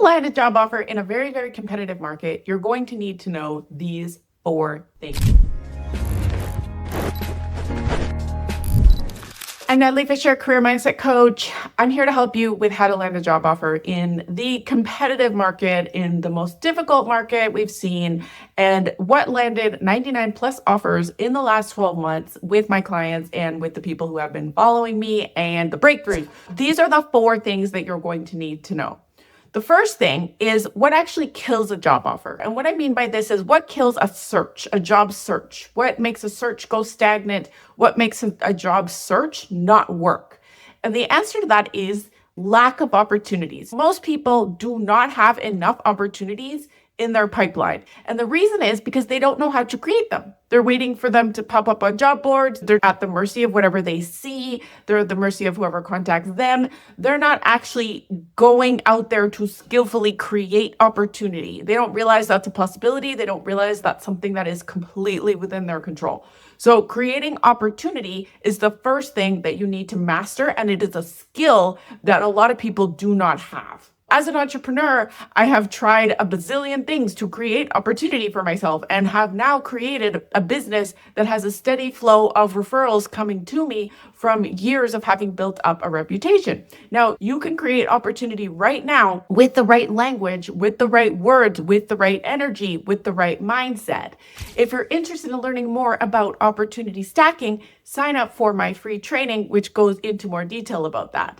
land a job offer in a very, very competitive market, you're going to need to know these 4 things. I'm Natalie Fisher, career mindset coach. I'm here to help you with how to land a job offer in the competitive market, in the most difficult market we've seen, and what landed 99 plus offers in the last 12 months with my clients and with the people who have been following me, and the breakthroughs. These are the 4 things that you're going to need to know. The first thing is what actually kills a job offer. And what I mean by this is what kills a search, a job search. What makes a search go stagnant? What makes a job search not work? And the answer to that is lack of opportunities. Most people do not have enough opportunities in their pipeline. And the reason is because they don't know how to create them. They're waiting for them to pop up on job boards. They're at the mercy of whatever they see. They're at the mercy of whoever contacts them. They're not actually going out there to skillfully create opportunity. They don't realize that's a possibility. They don't realize that's something that is completely within their control. So creating opportunity is the first thing that you need to master, and it is a skill that a lot of people do not have. As an entrepreneur, I have tried a bazillion things to create opportunity for myself and have now created a business that has a steady flow of referrals coming to me from years of having built up a reputation. Now, you can create opportunity right now with the right language, with the right words, with the right energy, with the right mindset. If you're interested in learning more about opportunity stacking, sign up for my free training, which goes into more detail about that.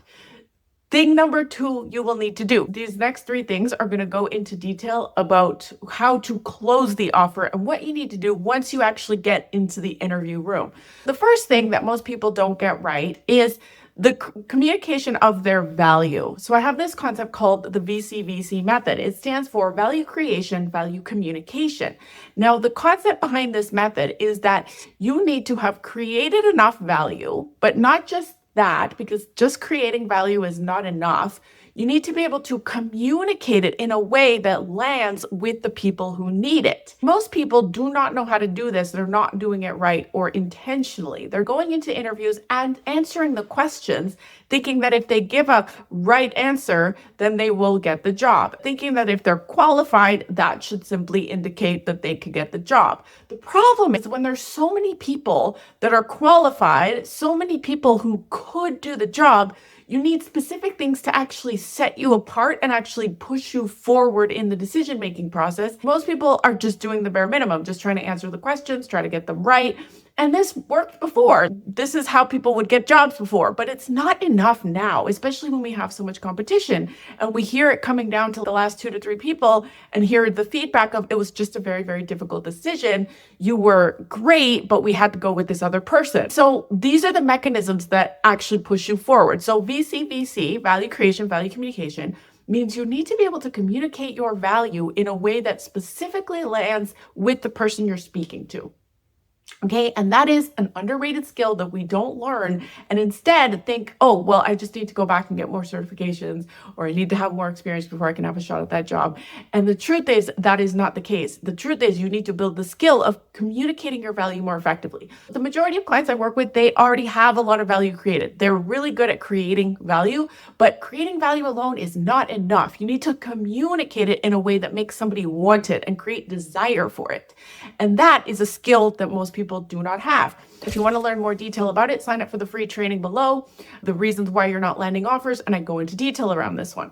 Thing number 2 you will need to do. These next 3 things are going to go into detail about how to close the offer and what you need to do once you actually get into the interview room. The first thing that most people don't get right is the communication of their value. So I have this concept called the VCVC Method. It stands for value creation, value communication. Now, the concept behind this method is that you need to have created enough value, but not just that, because just creating value is not enough. You need to be able to communicate it in a way that lands with the people who need it. Most people do not know how to do this. They're not doing it right or intentionally. They're going into interviews and answering the questions, thinking that if they give a right answer, then they will get the job. Thinking that if they're qualified, that should simply indicate that they could get the job. The problem is when there's so many people that are qualified, so many people who could do the job, you need specific things to actually set you apart and actually push you forward in the decision-making process. Most people are just doing the bare minimum, just trying to answer the questions, try to get them right. And this worked before. This is how people would get jobs before, but it's not enough now, especially when we have so much competition. And we hear it coming down to the last 2 to 3 people and hear the feedback of it was just a very, very difficult decision. You were great, but we had to go with this other person. So these are the mechanisms that actually push you forward. So VCVC, value creation, value communication, means you need to be able to communicate your value in a way that specifically lands with the person you're speaking to. Okay, and that is an underrated skill that we don't learn and instead think, oh, well, I just need to go back and get more certifications, or I need to have more experience before I can have a shot at that job. And the truth is that is not the case. The truth is you need to build the skill of communicating your value more effectively. The majority of clients I work with, they already have a lot of value created. They're really good at creating value, but creating value alone is not enough. You need to communicate it in a way that makes somebody want it and create desire for it. And that is a skill that most people do not have. If you want to learn more detail about it, sign up for the free training below, the reasons why you're not landing offers, and I go into detail around this one.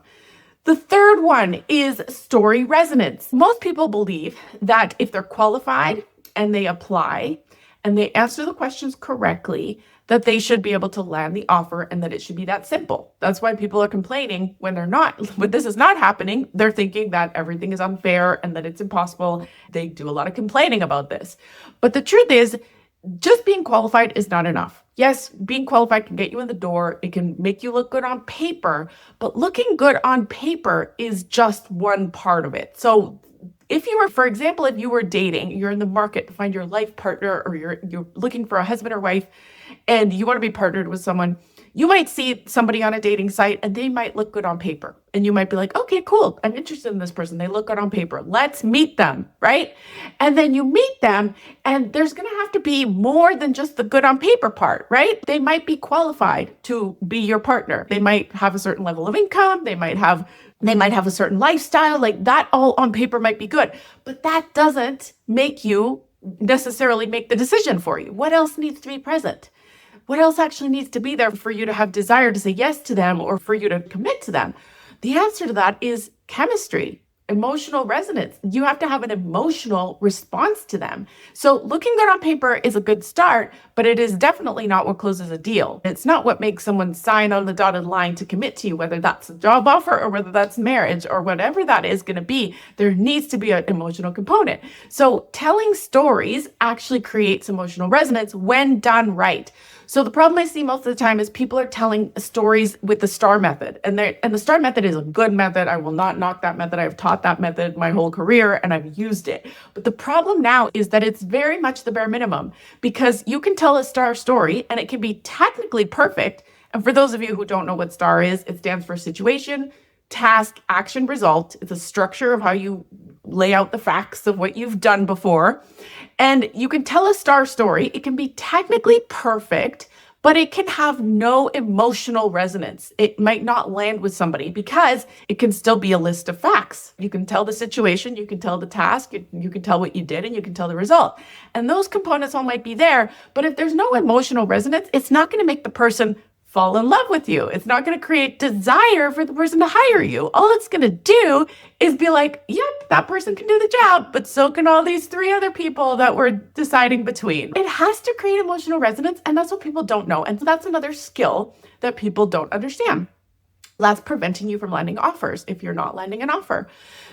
The third one is story resonance. Most people believe that if they're qualified and they apply and they answer the questions correctly, that they should be able to land the offer and that it should be that simple. That's why people are complaining when they're not. When this is not happening, they're thinking that everything is unfair and that it's impossible. They do a lot of complaining about this. But the truth is, just being qualified is not enough. Yes, being qualified can get you in the door. It can make you look good on paper, but looking good on paper is just one part of it. So if you were, for example, if you were dating, you're in the market to find your life partner, or you're looking for a husband or wife, and you want to be partnered with someone, You might see somebody on a dating site and they might look good on paper. And you might be like, okay, cool. I'm interested in this person. They look good on paper. Let's meet them, right? And then you meet them and there's going to have to be more than just the good on paper part, right? They might be qualified to be your partner. They might have a certain level of income. They might have a certain lifestyle. Like that all on paper might be good, but that doesn't make you necessarily make the decision for you. What else needs to be present? What else actually needs to be there for you to have desire to say yes to them or for you to commit to them? The answer to that is chemistry, emotional resonance. You have to have an emotional response to them. So looking good on paper is a good start, but it is definitely not what closes a deal. It's not what makes someone sign on the dotted line to commit to you, whether that's a job offer or whether that's marriage or whatever that is going to be. There needs to be an emotional component. So telling stories actually creates emotional resonance when done right. So the problem I see most of the time is people are telling stories with the STAR method. And the STAR method is a good method. I will not knock that method. I've taught that method my whole career and I've used it. But the problem now is that it's very much the bare minimum, because you can tell a STAR story and it can be technically perfect. And for those of you who don't know what STAR is, it stands for situation, task, action, result. It's a structure of how you lay out the facts of what you've done before. And you can tell a STAR story. It can be technically perfect, but it can have no emotional resonance. It might not land with somebody because it can still be a list of facts. You can tell the situation, you can tell the task, you can tell what you did, and you can tell the result. And those components all might be there, but if there's no emotional resonance, it's not going to make the person fall in love with you. It's not going to create desire for the person to hire you. All it's going to do is be like, yep, that person can do the job, but so can all these 3 other people that we're deciding between. It has to create emotional resonance, and that's what people don't know. And so that's another skill that people don't understand. That's preventing you from landing offers if you're not landing an offer.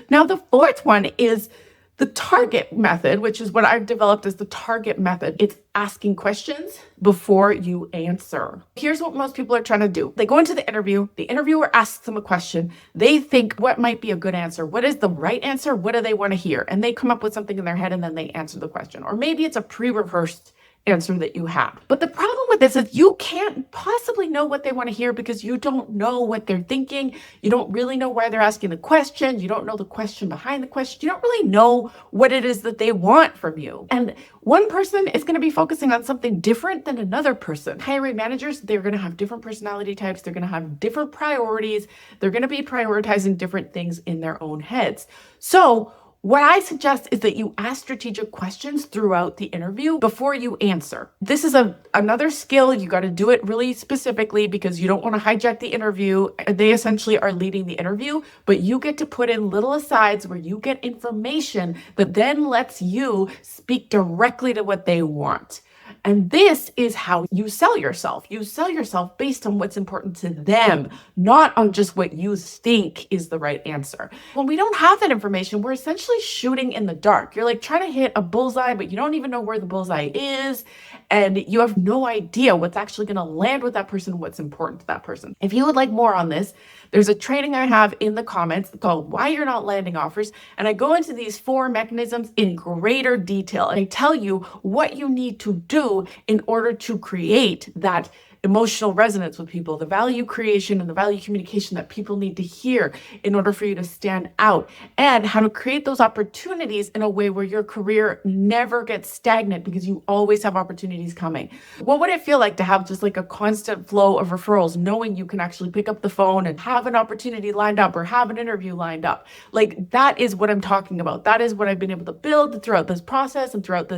Now, the fourth one is the target method, which is what I've developed as the target method. It's asking questions before you answer. Here's what most people are trying to do. They go into the interviewer asks them a question. They think, what might be a good answer? What is the right answer? What do they want to hear? And they come up with something in their head and then they answer the question. Or maybe it's a pre-rehearsed answer that you have. But the problem with this is you can't possibly know what they want to hear because you don't know what they're thinking. You don't really know why they're asking the question. You don't know the question behind the question. You don't really know what it is that they want from you. And one person is going to be focusing on something different than another person. Hiring managers, they're going to have different personality types. They're going to have different priorities. They're going to be prioritizing different things in their own heads. So what I suggest is that you ask strategic questions throughout the interview before you answer. This is another skill. You got to do it really specifically because you don't want to hijack the interview. They essentially are leading the interview, but you get to put in little asides where you get information that then lets you speak directly to what they want. And this is how you sell yourself. You sell yourself based on what's important to them, not on just what you think is the right answer. When we don't have that information, we're essentially shooting in the dark. You're like trying to hit a bullseye, but you don't even know where the bullseye is. And you have no idea what's actually going to land with that person, what's important to that person. If you would like more on this, there's a training I have in the comments called Why You're Not Landing Offers. And I go into these 4 mechanisms in greater detail. And I tell you what you need to do in order to create that emotional resonance with people, the value creation and the value communication that people need to hear in order for you to stand out, and how to create those opportunities in a way where your career never gets stagnant because you always have opportunities coming. What would it feel like to have just like a constant flow of referrals, knowing you can actually pick up the phone and have an opportunity lined up or have an interview lined up? Like, that is what I'm talking about. That is what I've been able to build throughout this process and throughout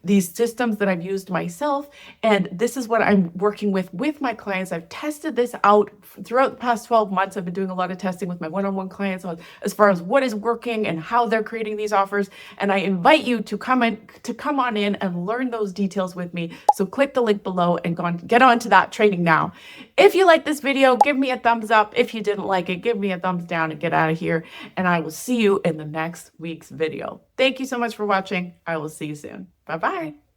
these systems that I've used myself. And this is what I'm working with my clients. I've tested this out throughout the past 12 months. I've been doing a lot of testing with my one-on-one clients as far as what is working and how they're creating these offers. And I invite you to come on in and learn those details with me. So click the link below and get on to that training now. If you like this video, give me a thumbs up. If you didn't like it, give me a thumbs down and get out of here. And I will see you in the next week's video. Thank you so much for watching. I will see you soon. Bye-bye.